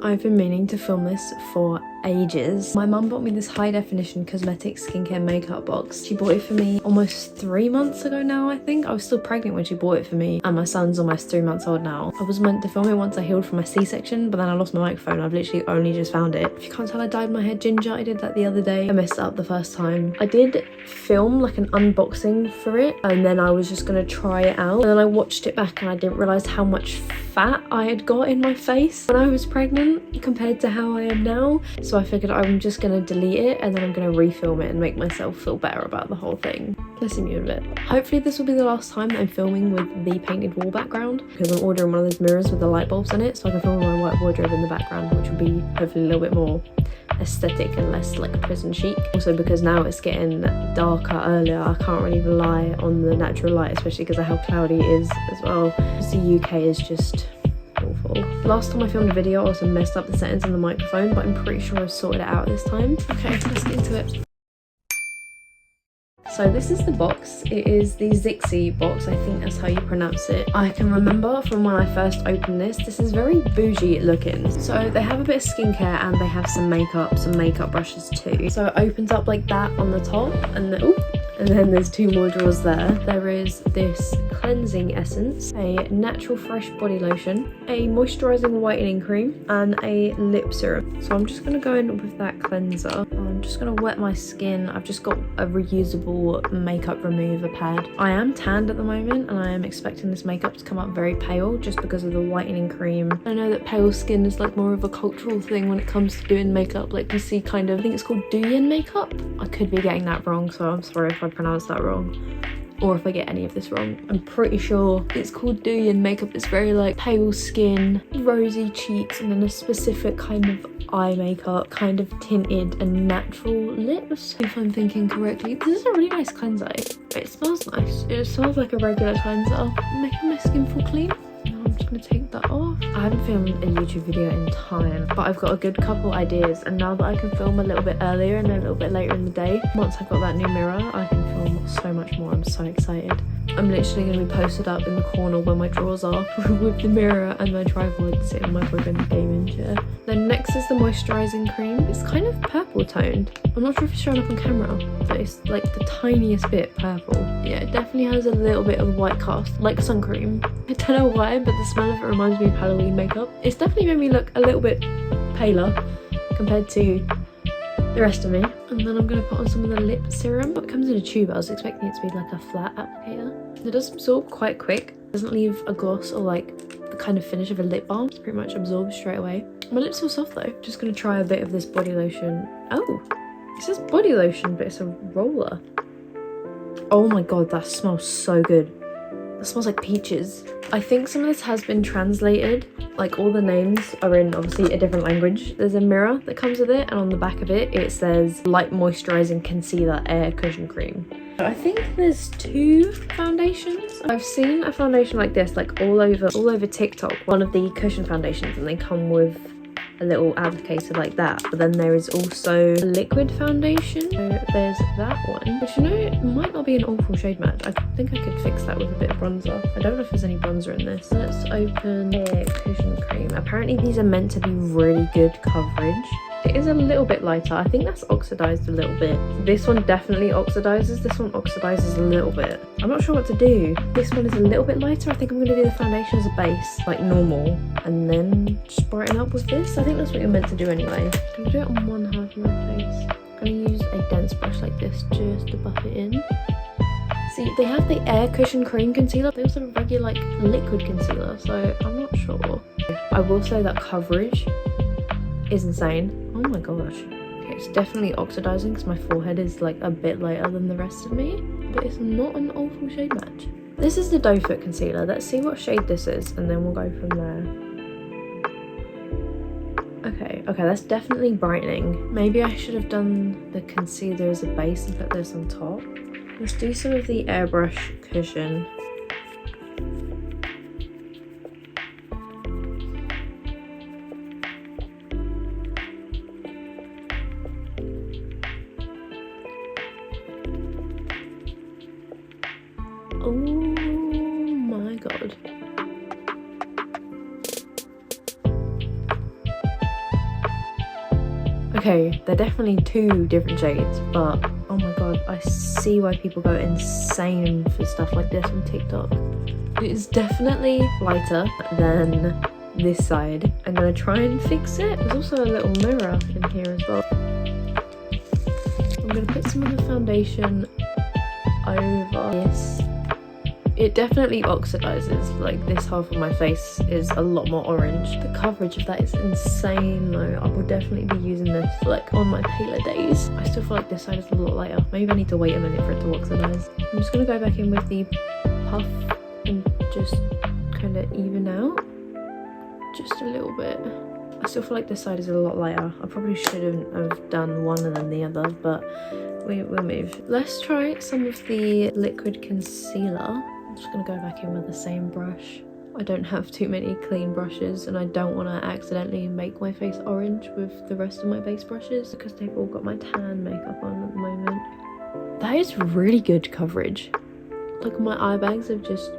I've been meaning to film this for ages. My mum bought me this high definition cosmetic skincare makeup box. She bought it for me almost 3 months ago now, I think. I was still pregnant when she bought it for me, and my son's almost 3 months old now. I was meant to film it once I healed from my C-section, but then I lost my microphone. I've literally only just found it. If you can't tell, I dyed my hair ginger. I did that the other day. I messed it up the first time. I did film like an unboxing for it, and then I was just gonna try it out, and then I watched it back and I didn't realize how much fat I had got in my face when I was pregnant compared to how I am now. So I figured I'm just gonna delete it and then I'm gonna refilm it and make myself feel better about the whole thing. Let's see me a bit. Hopefully this will be the last time that I'm filming with the painted wall background, because I'm ordering one of those mirrors with the light bulbs in it, so I can film my white wardrobe in the background, which will be hopefully a little bit more aesthetic and less like prison chic. Also because now it's getting darker earlier, I can't really rely on the natural light, especially because of how cloudy it is as well. The UK is just awful. Last time I filmed a video I also messed up the settings on the microphone, but I'm pretty sure I've sorted it out this time. Okay, let's get into it. So this is the box. It is the Zhixi box, I think that's how you pronounce it. I can remember from when I first opened this is very bougie looking. So they have a bit of skincare and they have some makeup brushes too. So it opens up like that on the top, and then there's 2 more drawers there. There is this cleansing essence, a natural fresh body lotion, a moisturizing whitening cream, and a lip serum. So I'm just gonna go in with that cleanser. I'm just gonna wet my skin. I've just got a reusable makeup remover pad. I am tanned at the moment and I am expecting this makeup to come up very pale just because of the whitening cream. I know that pale skin is like more of a cultural thing when it comes to doing makeup. Like you see kind of, I think it's called Douyin makeup. I could be getting that wrong, so I'm sorry if I pronounce that wrong, or if I get any of this wrong. I'm pretty sure it's called Douyin makeup. It's very like pale skin, rosy cheeks, and then a specific kind of eye makeup, kind of tinted and natural lips, if I'm thinking correctly. This is a really nice cleanser. It smells nice. It smells like a regular cleanser, making my skin feel clean. I'm just gonna take that off. I haven't filmed a YouTube video in time, but I've got a good couple ideas, and now that I can film a little bit earlier and a little bit later in the day, once I've got that new mirror, I can film so much more. I'm so excited. I'm literally going to be posted up in the corner where my drawers are with the mirror and my tripod sitting on my boyfriend's gaming chair. Then next is the moisturising cream. It's kind of purple toned. I'm not sure if it's showing up on camera, but it's like the tiniest bit purple. Yeah, it definitely has a little bit of white cast, like sun cream. I don't know why, but the smell of it reminds me of Halloween makeup. It's definitely made me look a little bit paler compared to the rest of me. And then I'm going to put on some of the lip serum. It comes in a tube. I was expecting it to be like a flat applicator. It does absorb quite quick. It doesn't leave a gloss or like the kind of finish of a lip balm. It's pretty much absorbed straight away. My lips feel soft though. Just going to try a bit of this body lotion. Oh, it says body lotion, but it's a roller. Oh my god, that smells so good. It smells like peaches. I think some of this has been translated. Like all the names are in obviously a different language. There's a mirror that comes with it, and on the back of it, it says Light Moisturizing Concealer Air Cushion Cream. I think there's 2 foundations. I've seen a foundation like this like all over TikTok. One of the cushion foundations, and they come with a little applicator like that, but then there is also a liquid foundation. So there's that one, which, you know, it might not be an awful shade match. I think I could fix that with a bit of bronzer. I don't know if there's any bronzer in this. Let's open a cushion cream. Apparently these are meant to be really good coverage. It is a little bit lighter. I think that's oxidized a little bit. This one definitely oxidizes. This one oxidizes a little bit. I'm not sure what to do. This one is a little bit lighter. I think I'm going to do the foundation as a base, like normal, and then just brighten up with this. I think that's what you're meant to do anyway. I'm going to do it on one half of my face. I'm going to use a dense brush like this just to buff it in. See, they have the air cushion cream concealer. They also have a regular like liquid concealer, so I'm not sure. I will say that coverage is insane. Oh my gosh. Okay, it's definitely oxidizing because my forehead is like a bit lighter than the rest of me, but it's not an awful shade match. This is the doe foot concealer. Let's see what shade this is and then we'll go from there. Okay, that's definitely brightening. Maybe I should have done the concealer as a base and put this on top. Let's do some of the airbrush cushion. Oh my god. Okay, they're definitely 2 different shades, but oh my god, I see why people go insane for stuff like this on TikTok. It is definitely lighter than this side. I'm gonna try and fix it. There's also a little mirror in here as well. I'm gonna put some of the foundation over this. It definitely oxidizes. Like, this half of my face is a lot more orange. The coverage of that is insane though. I will definitely be using this like on my paler days. I still feel like this side is a lot lighter. Maybe I need to wait a minute for it to oxidize. I'm just gonna go back in with the puff and just kind of even out just a little bit. I still feel like this side is a lot lighter. I probably shouldn't have done one and then the other, but we'll move. Let's try some of the liquid concealer. I'm just gonna go back in with the same brush. I don't have too many clean brushes and I don't want to accidentally make my face orange with the rest of my base brushes because they've all got my tan makeup on at the moment. That is really good coverage. Like, my eye bags have just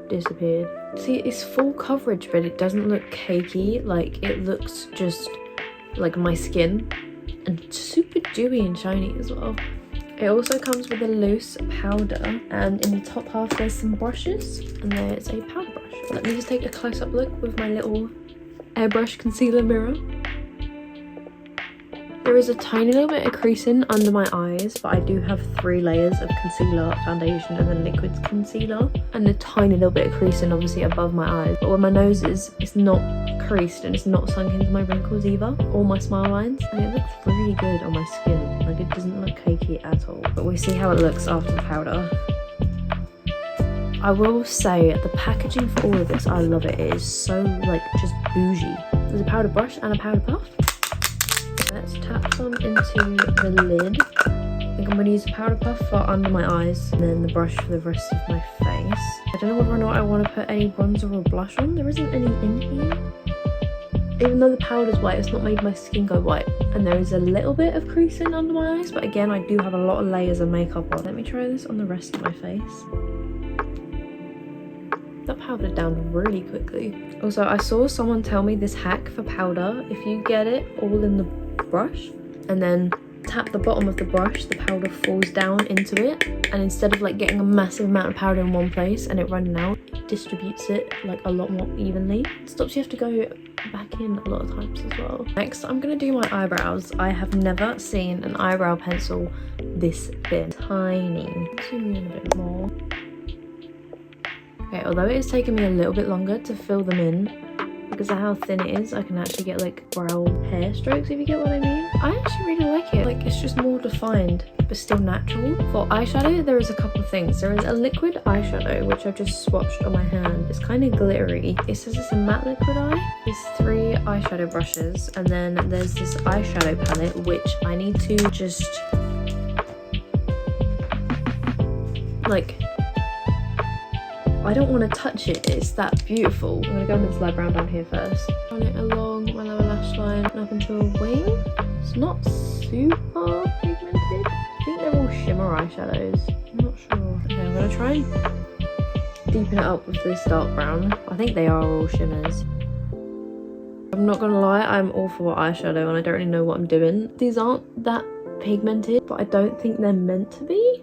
disappeared. See, it's full coverage but it doesn't look cakey. Like, it looks just like my skin, and super dewy and shiny as well. It also comes with a loose powder, and in the top half there's some brushes and there's a powder brush. Let me just take a close-up look with my little airbrush concealer mirror. There is a tiny little bit of creasing under my eyes, but I do have 3 layers of concealer, foundation and then liquid concealer, and a tiny little bit of creasing obviously above my eyes. But where my nose is, it's not creased and it's not sunk into my wrinkles either, or my smile lines, and it looks really good on my skin. Like, it doesn't look cakey at all, but we'll see how it looks after the powder. I will say the packaging for all of this, I love it. It is so like just bougie. There's a powder brush and a powder puff. Let's tap some into the lid. I think I'm going to use a powder puff for under my eyes and then the brush for the rest of my face. I don't know whether or not I want to put any bronzer or blush on. There isn't any in here. Even though the powder's white, it's not made my skin go white. And there is a little bit of creasing under my eyes, but again, I do have a lot of layers of makeup on. Let me try this on the rest of my face. That powdered down really quickly. Also, I saw someone tell me this hack for powder. If you get it all in the brush and then tap the bottom of the brush, the powder falls down into it, and instead of like getting a massive amount of powder in one place and it running out, it distributes it like a lot more evenly. It stops you have to go back in a lot of times as well. Next, I'm gonna do my eyebrows. I have never seen an eyebrow pencil this thin. Tiny. Zoom in a bit more. Okay, although it is taking me a little bit longer to fill them in, because of how thin it is, I can actually get like brow hair strokes, if you get what I mean. I actually really like it. Like, it's just more defined but still natural. For eyeshadow, there is a couple of things. There is a liquid eyeshadow which I've just swatched on my hand. It's kind of glittery. It says it's a matte liquid eye. There's 3 eyeshadow brushes, and then there's this eyeshadow palette which I need to just like, I don't want to touch it, it's that beautiful. I'm going to go with this light brown down here first. Run it along my lower lash line and up into a wing. It's not super pigmented. I think they're all shimmer eyeshadows. I'm not sure. Okay, I'm going to try and deepen it up with this dark brown. I think they are all shimmers. I'm not going to lie, I'm awful at eyeshadow and I don't really know what I'm doing. These aren't that pigmented, but I don't think they're meant to be.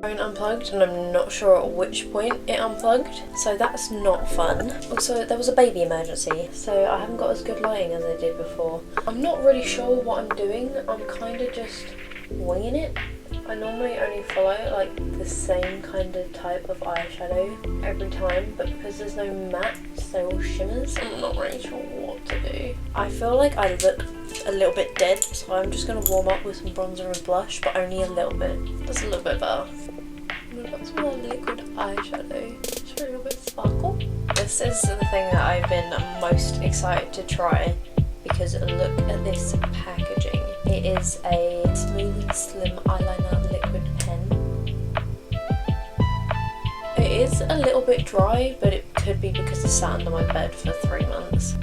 Phone unplugged and I'm not sure at which point it unplugged, so that's not fun. Also, there was a baby emergency, so I haven't got as good lighting as I did before. I'm not really sure what I'm doing. I'm kind of just winging it. I normally only follow like the same kind of type of eyeshadow every time, but because there's no mattes, they're all shimmers, I'm not really sure what to do. I feel like I look a little bit dead, so I'm just going to warm up with some bronzer and blush, but only a little bit. That's a little bit better. I'm going to put some more liquid eyeshadow, just for a little bit of sparkle. This is the thing that I've been most excited to try, because look at this packaging. It is a smooth and slim eyeliner liquid pen. It is a little bit dry, but it could be because it sat under my bed for 3 months.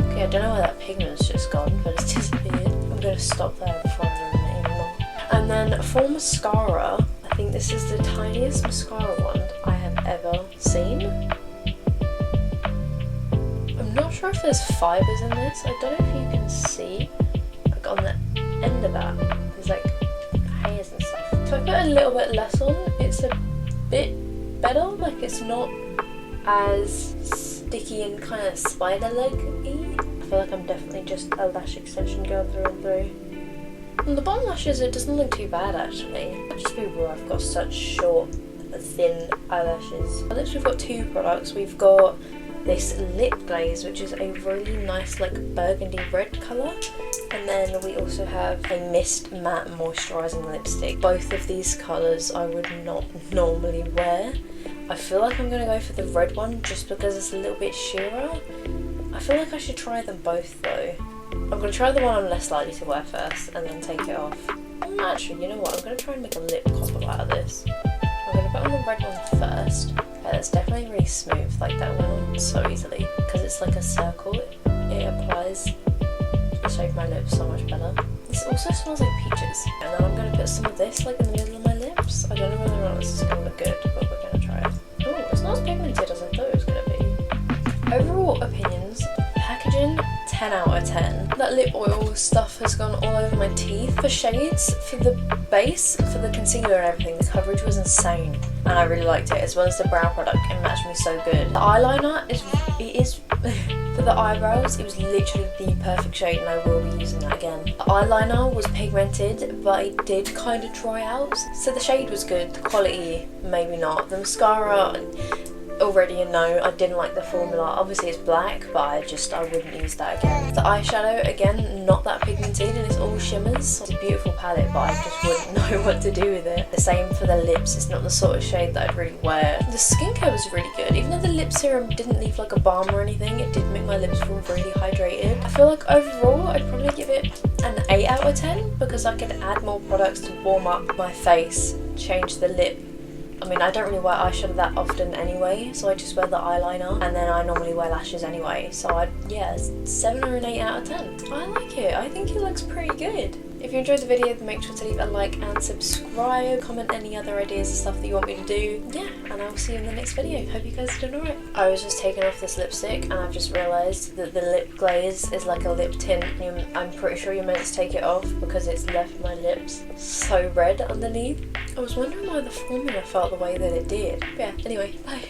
Okay, I don't know where that pigment's just gone, but it's disappeared. I'm going to stop there before I'm doing it anymore. And then for mascara, I think this is the tiniest mascara wand I have ever seen. I'm not sure if there's fibres in this. I don't know if you can see like on at that. There's like hairs and stuff. So I put a little bit less on. It's a bit better. Like it's not as sticky and kind of spider-leg-y. I feel like I'm definitely just a lash extension girl through and through. On the bottom lashes, it doesn't look too bad actually. It just be where I've got such short, thin eyelashes. For lips, we've got two products. We've got this lip glaze, which is a really nice like burgundy red colour, and then we also have a mist matte moisturising lipstick. Both of these colours I would not normally wear. I feel like I'm going to go for the red one just because it's a little bit sheerer. I feel like I should try them both though. I'm going to try the one I'm less likely to wear first and then take it off. Actually, you know what, I'm going to try and make a lip combo out of this. I'm going to put on the red one first. Yeah, that's definitely really smooth, like that went on so easily. Because it's like a circle, it applies the shape of my lips so much better. This also smells like peaches. And then I'm going to put some of this like in the middle of my lips. I don't know whether or not this is going to look good, but we're going to try it. Oh, it's not as pigmented as I thought it was going to be. Overall opinions, packaging, 10 out of 10. That lip oil stuff has gone all over my teeth. For shades, for the base, for the concealer and everything, the coverage was insane. And I really liked it, as well as the brow product. It matched me so good. The eyeliner is for the eyebrows, it was literally the perfect shade, and I will be using that again. The eyeliner was pigmented, but it did kind of dry out. So the shade was good, the quality, maybe not. The mascara, already a no. I didn't like the formula. Obviously it's black, but I wouldn't use that again. The eyeshadow, again, not that pigmented, and it's all shimmers. It's a beautiful palette, but I just wouldn't know what to do with it. The same for the lips. It's not the sort of shade that I'd really wear. The skincare was really good. Even though the lip serum didn't leave like a balm or anything, it did make my lips feel really hydrated. I feel like overall I'd probably give it an 8 out of 10 because I could add more products to warm up my face, change the lip. I mean, I don't really wear eyeshadow that often anyway, so I just wear the eyeliner, and then I normally wear lashes anyway, so yeah, 7 or an 8 out of 10. I like it. I think it looks pretty good. If you enjoyed the video, then make sure to leave a like and subscribe. Comment any other ideas and stuff that you want me to do. Yeah, and I'll see you in the next video. Hope you guys are doing alright. I was just taking off this lipstick, and I've just realised that the lip glaze is like a lip tint. I'm pretty sure you're meant to take it off because it's left my lips so red underneath. I was wondering why the formula felt the way that it did. But yeah, anyway, bye.